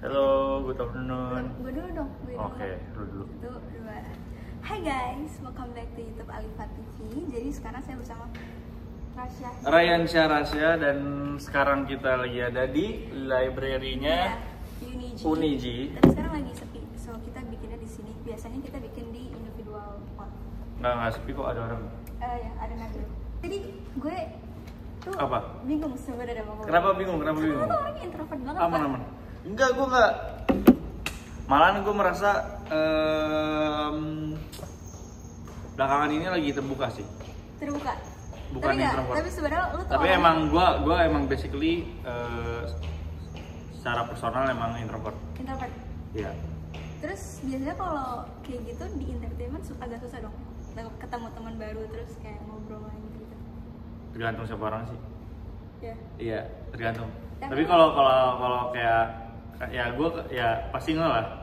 Halo, good afternoon. Gue dulu dong. Oke, lu dulu. 1, 2. Hai guys, welcome back to YouTube Alifa TV. Jadi sekarang saya bersama Rasya. Ryan Syarasya dan sekarang kita lagi ada di library-nya Uniji. Tapi sekarang lagi sepi, so kita bikinnya di sini. Biasanya kita bikin di individual part. Nggak sepi kok, ada orang. Ya, ada Nabil. Jadi gue tuh Apa? bingung sebenarnya mau ngomong. Kenapa bingung? Karena lo orangnya introvert banget. Aman. Enggak, gue nggak. Malahan gue merasa belakangan ini lagi terbuka sih. Terbuka. Bukan introvert. Tapi sebenarnya lu tuh Tapi orangnya... emang gue emang basically secara personal emang introvert. Introvert. Iya. Terus biasanya kalau kayak gitu di entertainment agak susah dong ketemu teman baru terus kayak ngobrol lagi gitu. Tergantung siapa orang sih. Ya. Iya, tergantung. Tapi Tapi kalau kayak ya gue ya pasti nggak lah.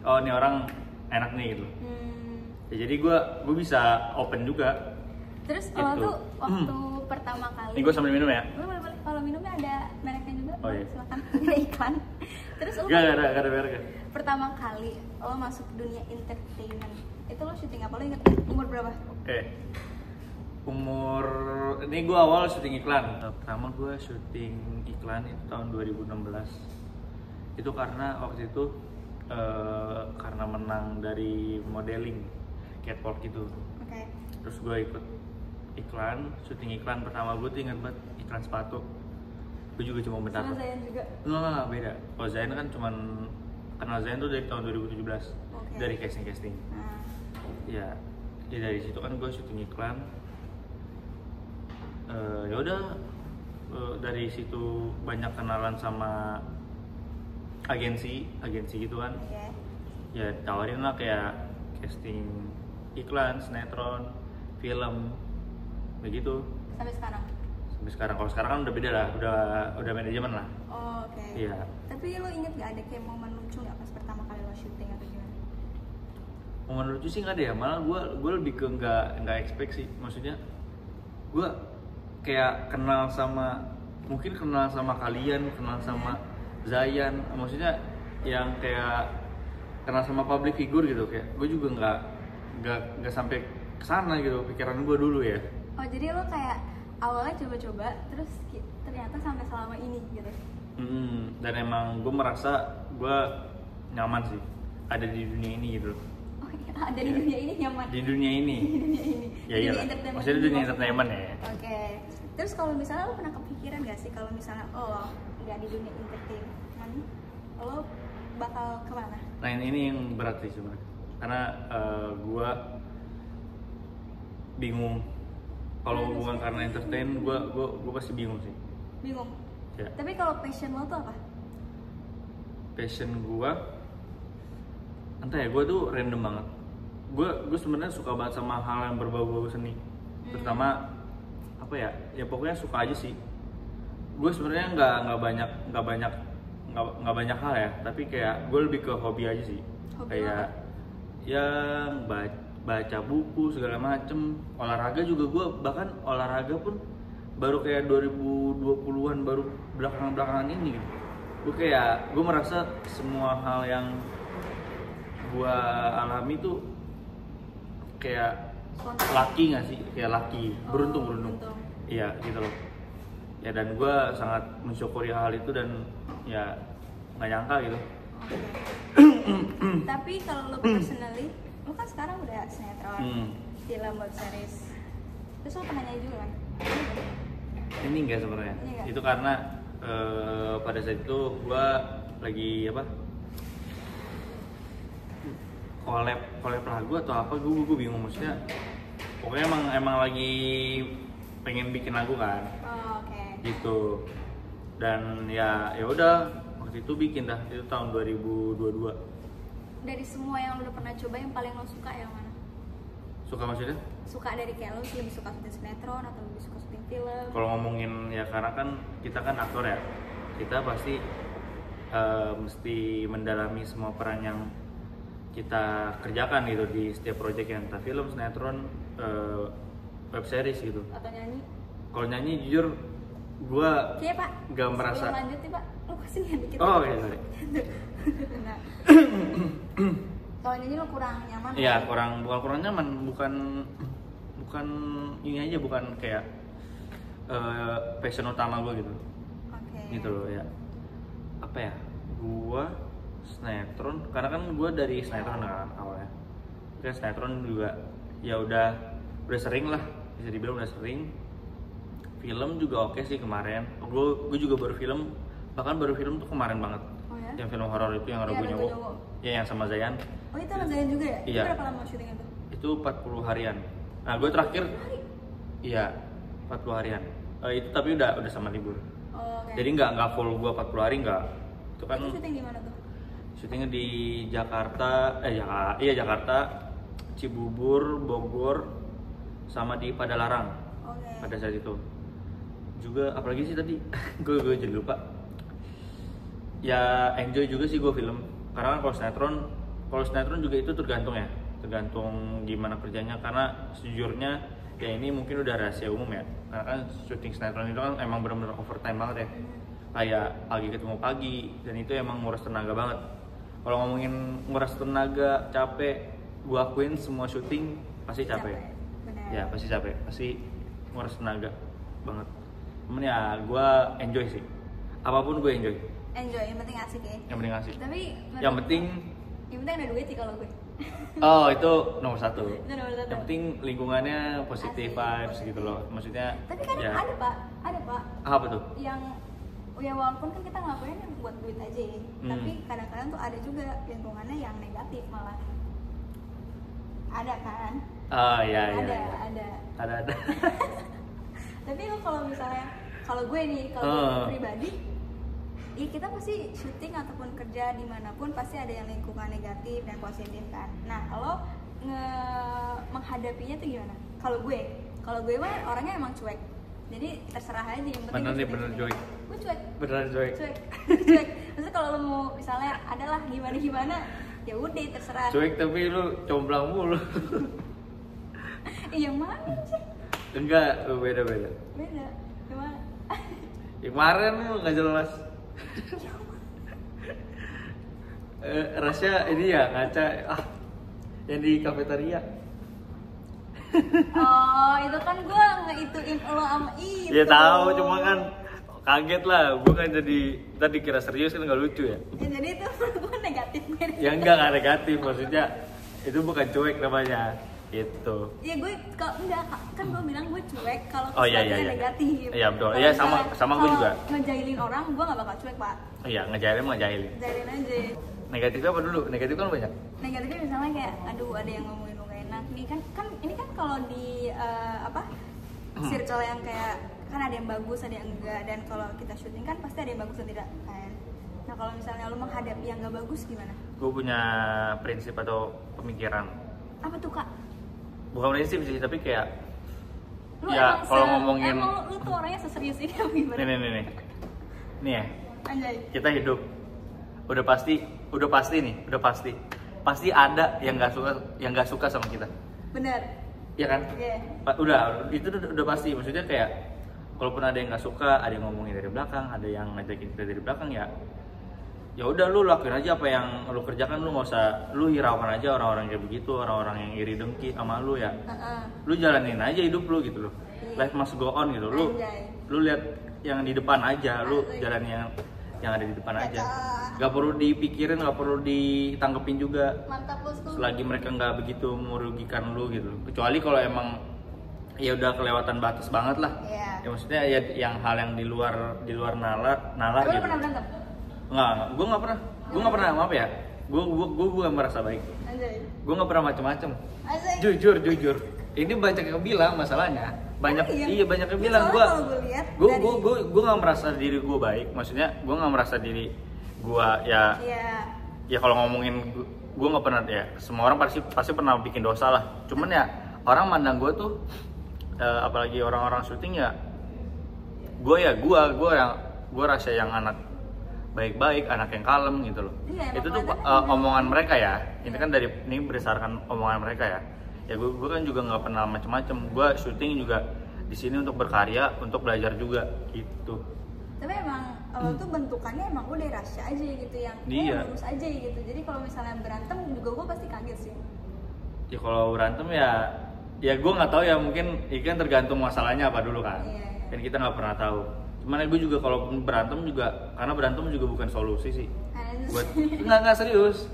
Oh, ini orang enak nih gitu. Ya, jadi gue bisa open juga. Terus Gitu. kalau tuh waktu pertama kali. Ini gue sambil minum ya. Boleh. Kalau minumnya ada mereknya juga. Oh, iya. Silakan. Ada iklan. Terus lo Gak ada mereknya. pertama kali lo masuk dunia entertainment itu lo syuting apa? Lo inget umur berapa? Oke. Umur ini gue awal syuting iklan. Pertama gue syuting iklan itu tahun 2016. Itu karena waktu itu karena menang dari modeling catwalk gitu. Oke. Terus gue ikut iklan, syuting iklan pertama gue tuh inget banget iklan sepatu. Gue juga cuma bentar. Sama Zayan juga. Enggak, beda. Kalau Zain kan cuman kenal Zain tuh dari tahun 2017. Oke. Dari casting. Nah, Ya dari situ kan gue syuting iklan. Ya udah dari situ banyak kenalan sama agensi gitu kan. oke. Ya tawarin lah kayak casting iklan, sinetron, film, begitu. Sampai sekarang. Sampai sekarang, kalau sekarang kan udah beda lah, udah manajemen lah. Oh, oke. Iya. Tapi lo inget gak ada kayak momen lucu gak pas pertama kali lo syuting atau gimana? Momen lucu sih nggak ada ya, malah gue lebih ke nggak expect sih, maksudnya gue kayak kenal sama kalian, kenal sama Zayan, maksudnya yang kayak kenal sama public figure gitu, kayak gue juga nggak sampai kesana gitu pikiran gue dulu ya. Oh, jadi lo kayak awalnya coba-coba terus ternyata sampai selama ini gitu. Dan emang gue merasa gue nyaman sih ada di dunia ini gitu. Oh iya, ada di dunia ini nyaman. Di dunia ini. Di dunia ini. Ya Di iya. dunia entertainment. Maksudnya dunia entertainment ya. Oke. Terus kalau misalnya lo pernah kepikiran gak sih kalau misalnya lo nggak di dunia entertainment, lo bakal kemana? Nah ini yang berat sih sebenarnya. Karena gue bingung. Kalau bukan karena entertain, gue pasti bingung sih. Bingung. Ya. Tapi kalau passion lo tuh apa? Passion gue, entah ya, gue tuh random banget. Gue sebenarnya suka banget sama hal yang berbau-bau seni, terutama apa ya? Ya pokoknya suka aja sih. Gue sebenarnya nggak banyak hal ya, tapi kayak gue lebih ke hobi aja sih. Hobi Kayak apa? yang baca buku segala macem, olahraga juga gue, bahkan olahraga pun baru kayak 2020-an, baru belakangan ini gitu. Gue merasa semua hal yang gue alami tuh kayak lucky nggak sih, kayak lucky, beruntung. Iya gitu loh ya, dan gue sangat mensyukuri hal itu dan ya nggak nyangka gitu. Oke. Tapi kalau lo personally, lo kan sekarang udah sinetron, film, web series. Terus lo pernah nyanyi juga kan? Ini enggak sebenarnya. Itu karena pada saat itu gue lagi collab lagu atau apa, gue bingung, maksudnya pokoknya emang lagi pengen bikin lagu kan. Oh, oke. Gitu. Dan ya udah waktu itu bikin dah, itu tahun 2022. Dari semua yang lo udah pernah coba, yang paling lo suka yang mana? Suka maksudnya? Suka dari kayak lo lebih suka syuting sinetron atau lebih suka syuting film? Kalau ngomongin ya, karena kan kita kan aktor ya, kita pasti mesti mendalami semua peran yang kita kerjakan gitu di setiap proyek, yang entah film, sinetron, web series gitu. Atau nyanyi? Kalau nyanyi jujur gue Iya Pak, gak merasa. sebelum lanjut nih Pak, lo kasih nih dikit. Oh iya, sorry. Nah. Kalau nyanyi lo kurang nyaman? Iya, kurang nyaman, bukan ini aja, bukan kayak passion utama gue gitu. Gitu loh ya. Apa ya? Gua sinetron, karena kan gue dari sinetron kan awalnya. Kan sinetron juga ya udah sering lah, bisa dibilang udah sering. Film juga oke sih kemarin. Gue juga baru film tuh kemarin banget. Oh ya? Yang film horor itu yang Ragu Nyowo. Ya yang sama Zayan. Oh itu sama Zayan juga ya? Iya. Itu berapa lama syutingnya tuh? Itu 40 harian. Nah gue terakhir iya 40 harian. Itu tapi udah sama libur. Oh, okay. Jadi nggak full gue 40 hari nggak. Itu kan itu syuting di mana tuh? Syutingnya di Jakarta, Jakarta, Cibubur, Bogor, sama di Padalarang. Okay. Pada saat itu. Juga apalagi sih tadi? gue jadi lupa. Ya enjoy juga sih gue film. Karena kan kalau sinetron juga itu tergantung gimana kerjanya. Karena sejujurnya ya ini mungkin udah rahasia umum ya. Karena kan syuting sinetron itu kan emang benar-benar overtime banget ya. Kayak pagi ketemu pagi, dan itu emang nguras tenaga banget. Kalau ngomongin nguras tenaga, capek, gue akuin semua syuting pasti capek. Ya pasti capek, pasti nguras tenaga banget. Cuman ya gue enjoy sih, apapun gue enjoy. Yang penting asik ya. Yang penting asik. Tapi yang penting ada duit sih kalau gue. Oh itu nomor satu. Itu nomor satu. Yang penting lingkungannya positive vibes gitu loh, maksudnya. Tapi kadang ya. ada pak. Apa tuh? Yang ya walaupun kan kita ngelakuin buat duit aja ya, tapi kadang-kadang tuh ada juga lingkungannya yang negatif malah. Ada kan? Oh iya. Ada. Tapi lo kalau misalnya, kalau gue pribadi, ya kita pasti syuting ataupun kerja dimanapun pasti ada yang lingkungan negatif dan positif kan. Nah kalau menghadapinya tuh gimana? Kalau gue mah orangnya emang cuek. Jadi terserah aja, yang penting bener cuek. Gue cuek. Beneran cuek. Cuek. Maksudnya kalau lo mau misalnya adalah gimana, ya udah terserah. Cuek tapi lu comblang mulu. Yang mana sih? Enggak, beda. Beda. Gimana? Kemarin lu nggak jelas. Rasanya ini ya ngaca yang di kafetaria. Oh itu kan gue ngehituin lo sama itu. Ya tahu, cuma kan kaget lah, gue kan jadi tadi kira serius kan nggak lucu ya. Jadi itu gue negatif. Ya enggak negatif, maksudnya itu bukan cuek namanya. Gitu. Iya gue kalau enggak kan gue bilang gue cuek kalau iya. negatif. Iya betul. Iya sama gue juga. Ngejailin orang gue nggak bakal cuek pak. Iya ngejailin. Ngejailin aja. Negatifnya apa dulu? Negatif kan banyak. Negatifnya misalnya kayak aduh ada yang ngomongin lu gak enak nih kan ini kan kalau di circle yang kayak kan ada yang bagus ada yang enggak, dan kalau kita syuting kan pasti ada yang bagus dan tidak kan. Nah kalau misalnya lu menghadapi yang nggak bagus gimana? Gue punya prinsip atau pemikiran. Apa tuh kak? Bukan prinsip sih, tapi kayak lu ya kalau ngomongin emang lu tuh orangnya seserius ini apa gimana? Nih ya. Anjay. Kita hidup udah pasti ada yang nggak suka sama kita. Bener. Iya kan? Yeah. Udah udah pasti, maksudnya kayak kalaupun ada yang nggak suka, ada yang ngomongin dari belakang, ada yang ngajakin kita dari belakang, ya udah lu lakuin aja apa yang lu kerjakan, lu nggak usah lu hiraukan aja orang-orang kayak begitu, orang-orang yang iri dengki sama lu ya. Lu jalanin aja hidup lu gitu loh. Life must go on gitu. Lu lihat yang di depan aja, lu jalanin yang ada di depan aja. Gak perlu dipikirin, gak perlu ditanggepin juga. Mantap bosku. Selagi mereka nggak begitu merugikan lu gitu. Kecuali kalau emang ya udah kelewatan batas banget lah. Yeah. Ya maksudnya ya yang hal yang di luar nalar gitu. Lu pernah berantem? Nggak, gue nggak pernah, maaf ya. Gue merasa baik. Anjay. Gue nggak pernah macem-macem. Jujur. Ini banyak yang bilang masalahnya. Banyak yang bilang gue nggak merasa diri gue baik. Maksudnya gue nggak merasa diri gue ya. Ya kalau ngomongin gue nggak pernah ya. Semua orang pasti pernah bikin dosa lah. Cuman ya orang mandang gue tuh apalagi orang-orang syuting ya. Gue rasa yang anak baik-baik, anak yang kalem gitu loh. Iya, itu tuh omongan mereka ya. Ini kan ini berdasarkan omongan mereka ya. Ya gue kan juga nggak pernah macem-macem. Gue syuting juga di sini untuk berkarya, untuk belajar juga gitu. Tapi emang lo tuh bentukannya emang udah rasya aja gitu, yang Iya. lurus aja gitu. Jadi kalau misalnya berantem juga gue pasti kaget sih. Ya kalau berantem ya gue nggak tahu ya, mungkin ikan tergantung masalahnya apa dulu kan. Iya. Dan kita nggak pernah tahu. Cuman gue juga kalau berantem juga, karena berantem juga bukan solusi sih. Buat nggak serius.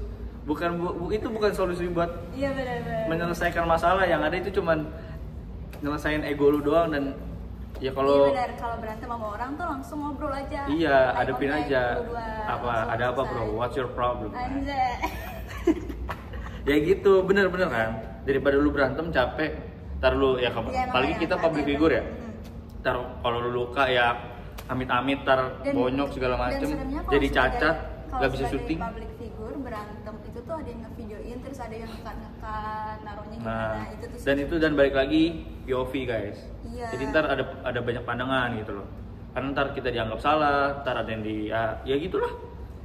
Itu bukan solusi buat Iya benar-benar. menyelesaikan masalah. Yang ada itu cuman nyelesain ego lu doang. Dan ya Iya kalau benar, kalau berantem sama orang tuh langsung ngobrol aja. iya, Eye hadapin contact, aja. berdua, Apa langsung ada apa bro? selesai. What's your problem? Anjay. Ya gitu, bener-bener kan. Daripada lu berantem capek, ntar lu ya Iya, apalagi emang kita ya, public ada. figure ya. Mm. Ntar kalau lu luka ya amit-amit, ntar bonyok segala macem, seremnya kalau jadi sebagai- cacat, kalau nggak bisa sebagai syuting. public figure berantem itu tuh ada yang ngevideoin, terus ada yang ngekat naruhnya gimana, Nah, itu tuh dan balik lagi POV guys. Iya. Jadi ntar ada banyak pandangan gitu loh. Karena ntar kita dianggap salah, ntar ada yang ya gitulah,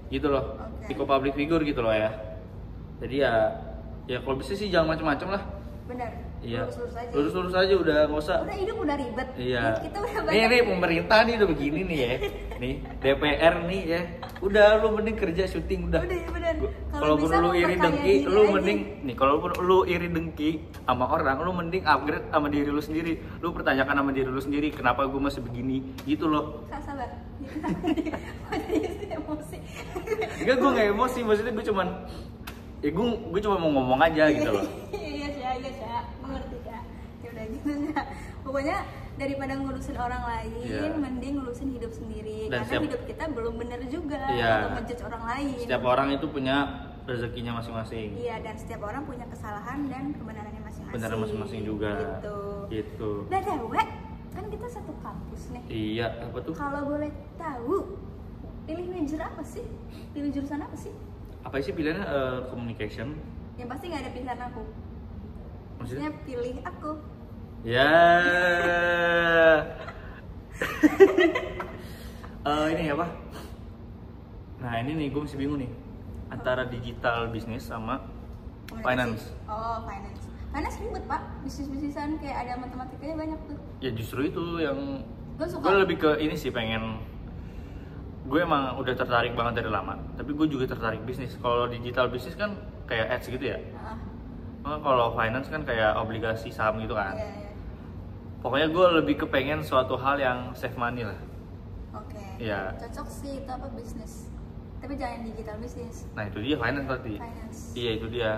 gitu loh. Oke. Piko public figure gitu loh ya. Jadi ya kalau bisa sih jangan macem-macem lah. benar. Iya. Lurus-lurus aja. Lurus-lurus aja udah, nggak usah. Udah hidup udah ribet. Iya. Kita udah banyak. Nih pemerintah nih udah begini nih ya. Nih DPR nih ya. Udah lu mending kerja syuting udah. Udah, bener. Kalau bisa lu iri memperkaya dengki, diri lu aja. mending nih kalau lu iri dengki sama orang, lu mending upgrade sama diri lu sendiri. Lu pertanyakan sama diri lu sendiri, kenapa gue masih begini? Gitu loh. Kak, sabar. Jadi emosi. Enggak, gue nggak emosi, maksudnya gue cuman ya gue cuma mau ngomong aja gitu loh. Iya sih, gue ngerti Kak. Ya udah gitu ya. Pokoknya daripada ngurusin orang lain, Iya. mending ngurusin hidup sendiri. Dan Karena setiap- hidup kita belum bener juga Iya. untuk ngejudge orang lain. Setiap orang itu punya rezekinya masing-masing. Iya, dan setiap orang punya kesalahan dan kebenarannya masing-masing. Beneran masing-masing juga. Gitu. Gitu. Udah dewe, kan kita satu kampus nih. Iya, apa tuh? Kalau boleh tahu, pilih major apa sih? Pilih jurusan apa sih? Apa sih pilihannya? Communication. Yang pasti nggak ada pilihan aku. Maksudnya? Maksudnya pilih aku. Ya. Ini apa? Nah ini nih gue masih bingung nih antara digital bisnis sama Komunikasi. finance. Oh, finance. Finance ribet, Pak. Bisnis-bisnisan kayak ada matematikanya banyak tuh. Ya justru itu yang Lo suka? gue lebih ke ini sih, pengen. Gue emang udah tertarik banget dari lama, tapi gue juga tertarik bisnis. Kalau digital bisnis kan kayak ads gitu ya. Ah, Kalau finance kan kayak obligasi saham gitu kan. iya, iya. Pokoknya gue lebih kepengen suatu hal yang save money lah. Oke. Iya. Cocok sih itu apa bisnis. Tapi jangan digital bisnis. Nah itu dia finance berarti. Finance. Iya itu dia.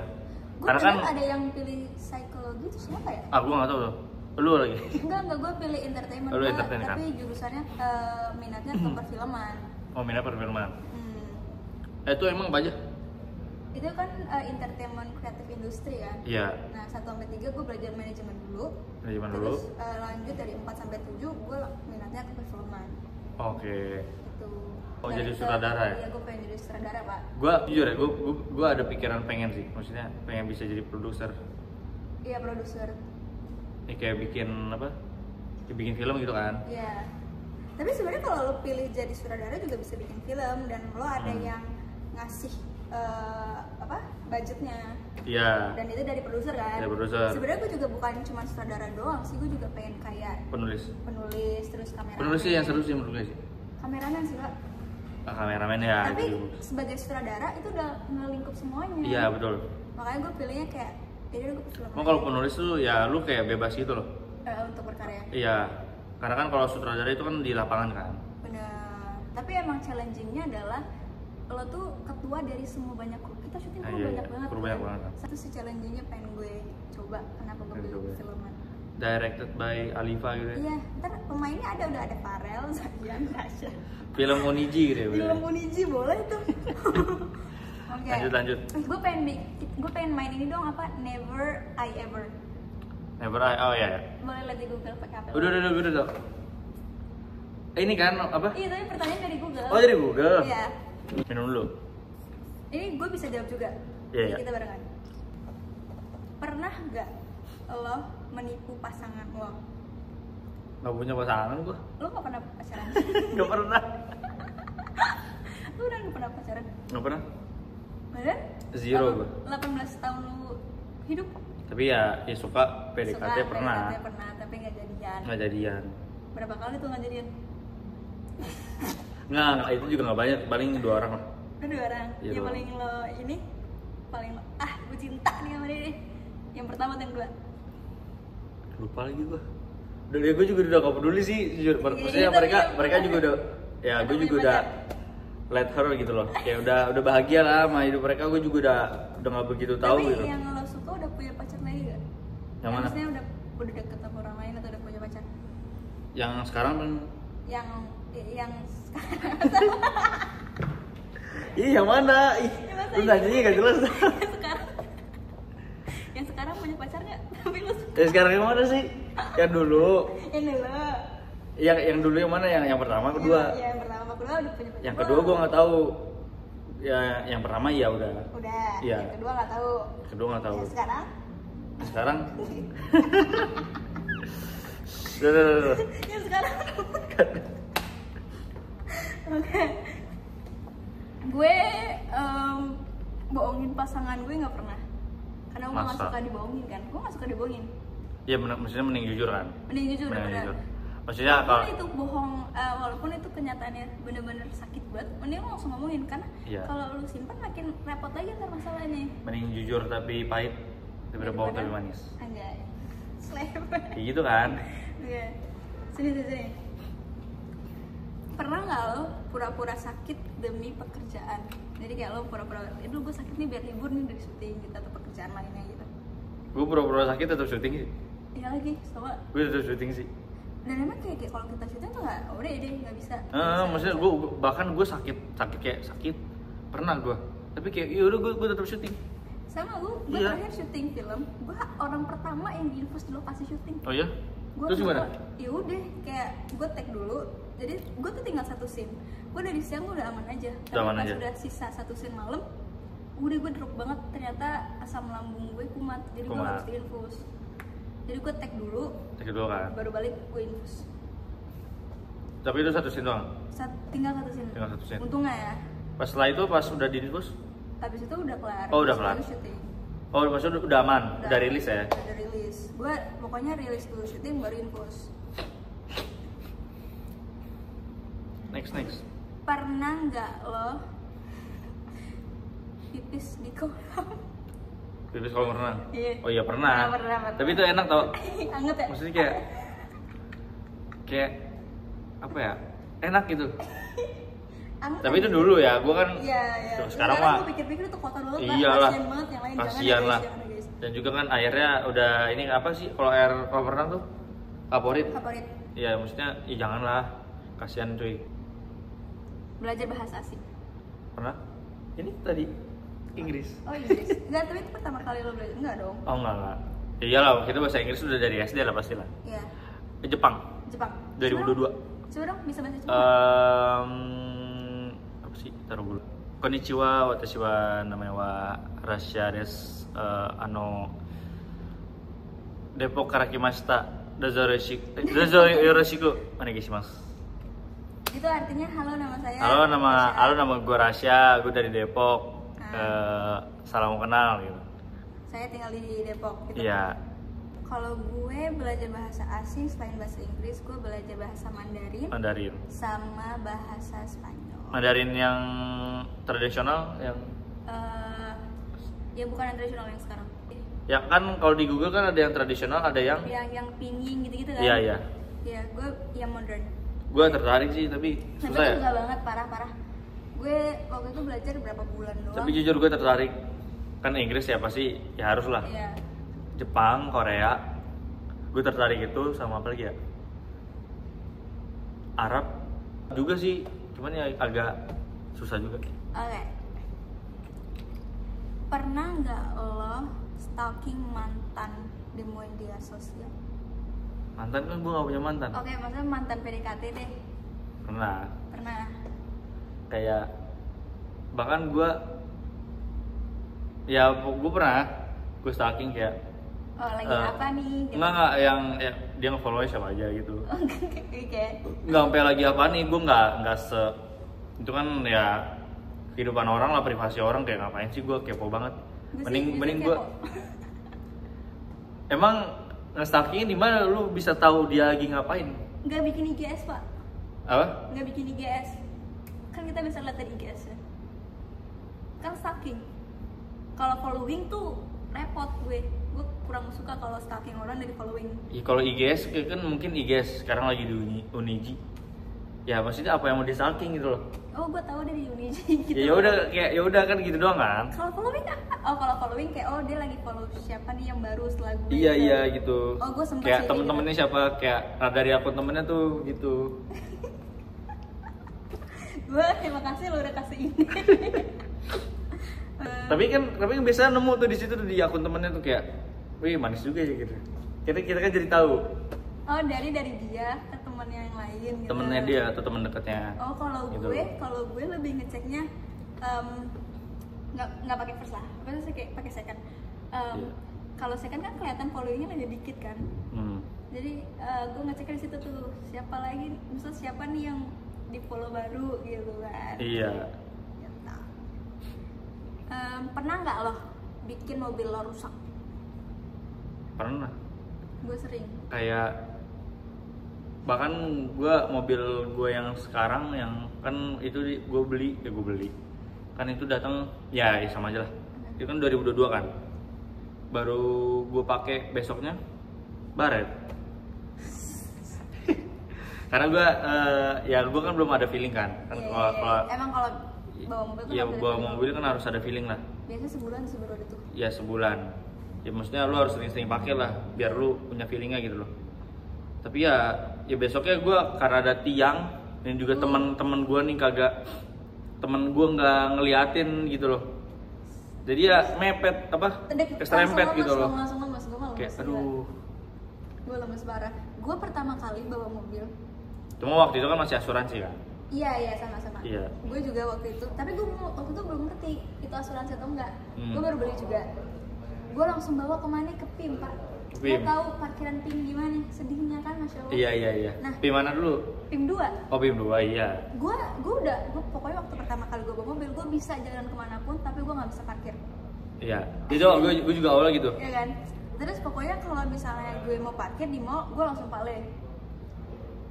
Gue Karena kan ada yang pilih psikologi itu siapa ya? gue nggak tahu tuh. Lu lagi. Enggak, gue pilih entertainment. Oh, lu Gua- entertain, kan? tapi jurusannya minatnya ke perfilman. Oh minat perfilman. Hmm. Itu emang apa aja? Itu kan entertainment creative industry kan. Iya. Nah, 1 sampai 3 gue belajar manajemen dulu. Manajemen dulu. Terus lanjut dari 4 sampai 7 gue minatnya ke perfilman. Oke. Gitu. Oh, Dan jadi ke- sutradara ya? Iya, gue pengen jadi sutradara, Pak. Gue jujur ya, gue ada pikiran pengen sih. Maksudnya pengen bisa jadi produser. Iya, produser. Ini kayak bikin apa? Kayak bikin film gitu kan? Iya. Tapi sebenarnya kalau lo pilih jadi sutradara juga bisa bikin film, dan lo ada yang ngasih budgetnya. Iya. Dan itu dari produser kan. Dari produser. Sebenarnya gue juga bukan cuma sutradara doang sih, gue juga pengen kayak Penulis. terus kameramen. Penulis sih yang seru sih menurut gue sih. Kameramen sih, Pak. Kameramen ya. Tapi gitu. sebagai sutradara itu udah ngelingkup semuanya. Iya betul. Makanya gue pilihnya kayak jadi gue film. Emang kalau penulis tuh ya lu kayak bebas gitu loh. Untuk berkarya. Iya. Karena kan kalau sutradara itu kan di lapangan kan. Bener. Tapi emang challengingnya adalah lo tuh ketua dari semua banyak kru. Kita syuting Ah, kru iya, banyak iya. banget. Kru kan. banyak banget. Satu sih challengingnya pengen gue coba. Kenapa gue Pengen pilih coba. filman? Directed by Alifa gitu ya. Iya, ntar pemainnya udah ada Farel, Zayan, Tasya. Film Oniji gitu ya. Film Uniji boleh tuh. Oke. Lanjut. Gue pengen main ini dong, apa? Never I Ever. Never I. Oh ya. Boleh lihat di Google pakai HP. Udah. Ini kan apa? Iya, tapi pertanyaan dari Google. Oh dari Google. Iya. Minum dulu. Ini gue bisa jawab juga. Iya, Jadi iya. kita barengan. Pernah nggak lo menipu pasangan lo? Gak punya pasangan gua. Lo nggak pernah pacaran? Gak pernah. Lo udah nggak pernah pacaran? Gak pernah. Bener? Zero gua. 18 tahun lo hidup? Tapi ya suka PDKT Suka, pernah. PDKT pernah, tapi nggak jadian. Nggak jadian. Berapa kali tuh nggak jadian? Nggak, itu juga nggak banyak, paling 2 orang lah. Lu 2 orang. Iya, Yang 2 paling lo ini paling lo gue cinta nih sama dia nih. Yang pertama atau yang kedua? Lupa lagi gua. Udah gue juga udah gak peduli sih jujur. Maksudnya mereka juga udah, ya gue juga udah let her gitu loh. Kayak udah bahagia lah sama hidup mereka. Gue juga udah nggak begitu tahu Tapi gitu. yang lo suka udah punya pacar lagi gak? Yang mana? Maksudnya udah deket sama orang lain atau udah punya pacar? Yang sekarang kan? Yang Ih, yang mana? Ih, lu nanyanya gak jelas. yang sekarang punya pacar nggak? Tapi lu suka. Yang sekarang yang mana sih? Yang dulu. Yang dulu. Yang dulu yang mana? Yang pertama, kedua? Ya, yang pertama, kedua udah punya pacar. Yang kedua gue nggak tahu. Ya, yang pertama ya udah. Udah. Iya. Yang kedua nggak tahu. Kedua nggak tahu. Yang sekarang? Sekarang? Duh. Yang sekarang? Oke. Gue bohongin pasangan gue nggak pernah. Karena gue nggak Masa? suka dibohongin kan. Gue nggak suka dibohongin. Iya, maksudnya mending jujur kan? Mending jujur Mending bener. jujur. Maksudnya Walaupun kalau itu bohong, walaupun itu kenyataannya bener-bener sakit banget, mending lo langsung ngomongin karena Iya. kalau lu simpan makin repot lagi ntar masalahnya. mending jujur tapi pahit daripada bohong tapi manis. Anjay. Slave. Kayak gitu kan? Iya. Sini. Pernah nggak lo pura-pura sakit demi pekerjaan? Jadi kayak lo pura-pura, itu gue sakit nih biar libur nih dari syuting gitu atau pekerjaan lainnya gitu. Gue pura-pura sakit tetap syuting sih. Iya lagi, sama. Gue tetap syuting sih. Dan emang kayak kalau kita syuting tuh nggak, udah deh nggak bisa. Maksudnya gue bahkan gue sakit kayak sakit pernah gue. Tapi kayak yaudah gue tetap syuting. Sama gue Iya. terakhir syuting film, gue orang pertama yang diinfus di lokasi syuting. Oh iya? Gua Terus gimana? Ya udah, kayak gue tag dulu. Jadi gue tuh tinggal 1 scene. Gue dari siang udah aman aja. Tapi aman pas aja. udah sisa 1 scene malam, udah gue drop banget. Ternyata asam lambung gue kumat. Jadi gue Kumat. harus diinfus. Jadi gue tag dulu, Sakit dulu kan? baru balik gue infus. Tapi itu 1 scene doang? Tinggal 1 scene. Tinggal 1 scene. Untungnya ya. Pas setelah itu pas udah diinfus? Habis itu udah kelar. Oh, udah Terus kelar. baru syuting. Oh maksudnya udah aman? Udah rilis ya? Udah rilis. Gue pokoknya rilis dulu syuting baru infus. Next. Pernah nggak lo pipis di kolam? Pipis kolam renang? Iya. Oh iya pernah. Pernah. Tapi itu enak tau? Anget ya? Maksudnya kayak apa ya? Enak gitu. Anget Tapi aja. itu dulu ya, gue kan Iya. sekarang mah gue pikir-pikir itu kotor banget. iyalah. Kasian banget yang lain. Kasian jangan lah. ya, guys, jangan, guys. Dan juga kan airnya udah ini apa sih kalau air kolam renang tuh favorit? Favorit. Iya maksudnya ya janganlah, kasihan cuy. Belajar bahasa asing. Pernah? Ini tadi Inggris. Oh Inggris. Enggak, tapi itu pertama kali lo belajar. Enggak dong. Oh enggak. Ya iyalah, kita bahasa Inggris udah dari SD lah pastilah. Iya. Jepang Jepang. 2022. Coba dong bisa bahasa Jepang. Apa sih? Taruh dulu. Konnichiwa, watashi wa namanya wa Rasya desu. Depok kara kimashita. Dozo yoroshiku onegaishimasu. Itu artinya halo nama saya. Halo nama gue Rasya, gue dari Depok. Salam kenal gitu. Saya tinggal di Depok gitu. Iya. Kalau gue belajar bahasa asing selain bahasa Inggris, gue belajar bahasa Mandarin. sama bahasa Spanyol. Mandarin yang tradisional yang Ya bukan yang tradisional yang sekarang. yang kan kalau di Google kan ada yang tradisional, ada yang Yang pinyin gitu-gitu kan? iya. Iya, gue yang modern. Gue tertarik sih tapi Tapi susah ya. susah banget, parah. Gue waktu itu belajar berapa bulan doang. Tapi jujur gue tertarik. Kan Inggris ya pasti ya harus lah. Iya. Jepang, Korea. Gue tertarik itu sama apa lagi ya? Arab juga sih, cuman ya agak susah juga. Oke. Pernah nggak lo stalking mantan di media sosial? Mantan kan gue gak punya mantan. Oke, maksudnya mantan PDKT deh. Pernah. Kayak bahkan gue pernah gue stalking kayak Oh, lagi apa nih? Gitu. enggak yang dia nge-follow siapa aja gitu. Oke. Enggak sampai lagi apa nih, gue enggak itu kan ya kehidupan orang lah, privasi orang, kayak ngapain sih gue kepo banget. Mending gue emang nge-stalking di mana lu bisa tahu dia lagi ngapain? Nggak bikin IGS, Pak. Apa? Nggak bikin IGS. kan kita bisa lihat dari IGS ya. Kan stalking. Kalau following tuh repot gue kurang suka kalau stalking orang dari following. Ya, kalau IGS kan mungkin IGS sekarang lagi di Uniji. Ya maksudnya apa yang mau di stalking gitu loh. Oh, gue tahu dari Uniji gitu. Ya udah kayak ya udah kan gitu doang kan. Kalau following apa? Oh, kalau following kayak dia lagi follow siapa nih yang baru setelah gue. Iya gitu. Oh, gue sempet kayak sih temen-temennya siapa kayak dari akun temennya tuh gitu. Gue terima kasih lo udah kasih ini. Tapi kan biasanya nemu tuh di situ tuh di akun temennya tuh kayak, wih manis juga ya gitu. Kita kan jadi tahu. Oh, dari dia ke temennya yang lain gitu. Temennya dia atau temen dekatnya. Oh, gitu. kalau gue lebih ngeceknya nggak pakai first lah. Apa sih kayak pakai second. Kalau second kan kelihatan followingnya lebih dikit kan. Jadi gue ngecek di situ tuh siapa lagi, misalnya siapa nih yang di follow baru gitu kan. Iya. Pernah nggak lo bikin mobil lo rusak? Pernah. Gue sering. Kayak bahkan mobil gue yang sekarang yang kan itu gue beli kan itu datang ya sama aja lah. Itu kan 2022 kan. Baru gue pakai besoknya baret. Karena gue kan belum ada feeling kan. Emang kalau bawa mobil kan bawa mobil kan harus ada feeling lah. Biasanya sebulan itu. Ya sebulan. Ya maksudnya lu harus sering-sering pakai lah biar lu punya feelingnya gitu loh. Tapi ya besoknya gue karena ada tiang dan juga teman-teman gue nih temen gue nggak ngeliatin gitu loh. Jadi ya mepet keserempet gitu loh. Langsung lemes. Gue malah kayak aduh. Gue lemes parah. Gue pertama kali bawa mobil. Cuma waktu itu kan masih asuransi kan? Iya sama-sama. Iya. Gue juga waktu itu, tapi gue waktu itu belum ngerti itu asuransi atau enggak. Gue baru beli juga. Gue langsung bawa kemana ke PIM Pak. Gue tahu parkiran PIM gimana, sedihnya kan Masya Allah. Iya. Nah, PIM mana dulu? PIM 2. Oh PIM 2 iya. Gue pokoknya waktu pertama kali gue bawa mobil, gue bisa jalan kemanapun, tapi gue nggak bisa parkir. Iya. Itu gue juga awalnya gitu. Iya kan. Terus pokoknya kalau misalnya gue mau parkir di mall, gue langsung vale.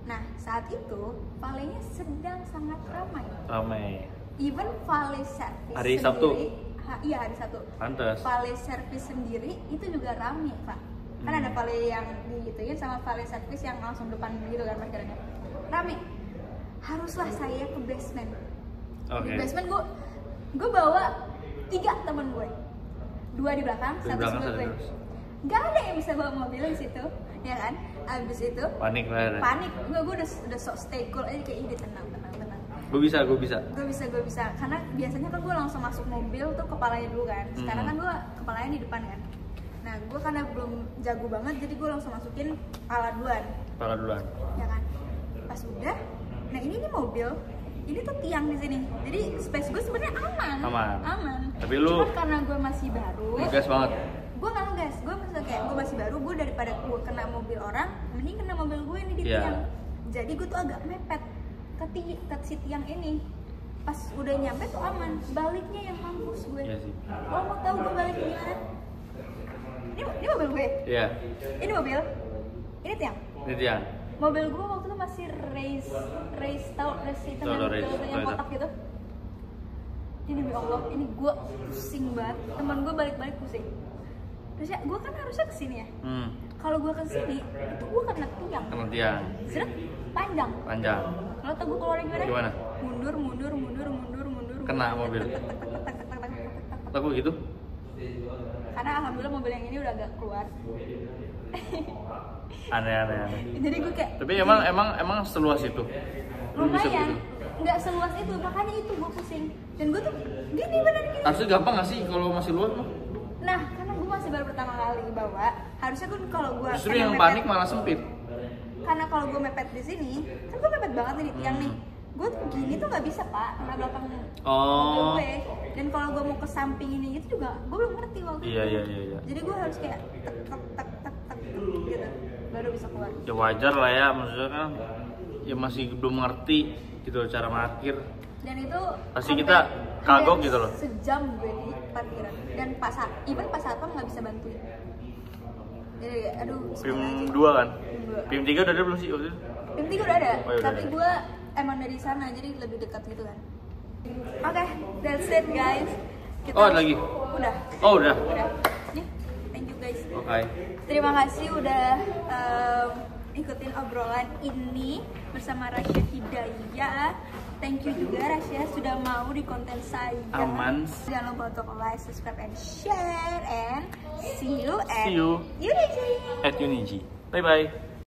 Nah, saat itu valenya sedang sangat ramai. Even vale service hari sendiri, Sabtu. Iya hari Sabtu. Pantes. Vale service sendiri itu juga ramai Pak. Kan ada vale yang digituin sama vale service yang langsung depan gitu kan parkirannya. Ramai. Haruslah saya ke basement. Di basement gue bawa 3 teman gue. 2 di belakang, 1 sebelah gue. Gak ada yang bisa bawa mobil di situ, ya kan? Abis itu panik lah. Gue udah sok stay cool aja kayak ini tenang. Gue bisa. Gue bisa. Karena biasanya kan gue langsung masuk mobil tuh kepalanya dulu kan. Sekarang kan gue kepalanya di depan kan. Nah gue karena belum jago banget, jadi gue langsung masukin kepala duluan. Ya kan? Pas udah, nah ini nih mobil, ini tuh tiang di sini. Jadi space gue sebenarnya aman. Tapi lu cuma karena gue masih baru. Ngegas banget. Gue nggak ngegas, gue misalnya kayak gue masih baru, gue daripada gue kena mobil orang, mending kena mobil gue ini di tiang. Jadi gue tuh agak mepet ke si tiang ini. Pas udah nyampe tuh aman, baliknya yang mampus gue. Iya sih. Lo mau tahu gue balik gimana? Ini mobil gue. Iya. Ini mobil. Ini tiang. Mobil gue waktu itu masih race hitam yang kotak gitu. Ini demi Allah, ini gue pusing banget. Teman gue balik pusing. Terus ya, gue kan harusnya kesini ya. Kalau gue kesini, itu gue kena tiang. Seret, panjang. Lo tau gue keluarin gimana? Mundur. Kena mobil. Takut gitu? Karena alhamdulillah mobil yang ini udah agak keluar. Aneh. Jadi gue kayak. Tapi emang seluas itu. Lumayan. Nggak seluas itu, makanya itu gue pusing. Dan gue tuh gini. Harusnya gampang nggak sih kalau masih luas mah? Nah, karena gue masih baru pertama kali bawa, harusnya kan kalau gue justru yang panik malah sempit. Karena kalau gue mepet di sini, kan gue mepet banget nih di tiang nih. Gue tuh gini tuh nggak bisa Pak, kena belakang mobil gue. Dan kalau gue mau ke samping ini gitu juga, gue belum ngerti waktu itu. Iya. Jadi gue harus kayak tek gitu, baru bisa keluar. Ya wajar lah ya, maksudnya kan ya masih belum ngerti gitu cara parkir. Dan itu pasti kita kagok gitu loh. Sejam gue di parkiran dan even pas satpam nggak bisa bantuin. Jadi aduh. PIM 2 kan? PIM 3 udah ada belum sih waktu itu? PIM 3 udah ada, oh, tapi gue emang dari sana jadi lebih dekat gitu kan. Oke, that's it guys. Kita Oh, ada lagi? Udah. Oh, udah. Nih, thank you guys. Oke. Terima kasih udah ikutin obrolan ini bersama Rasya Hidayah. Thank you juga Rasya sudah mau di konten saya. Aman. Jangan lupa untuk like, subscribe, and share. And see you at See you Uniji. at Uniji. Bye bye.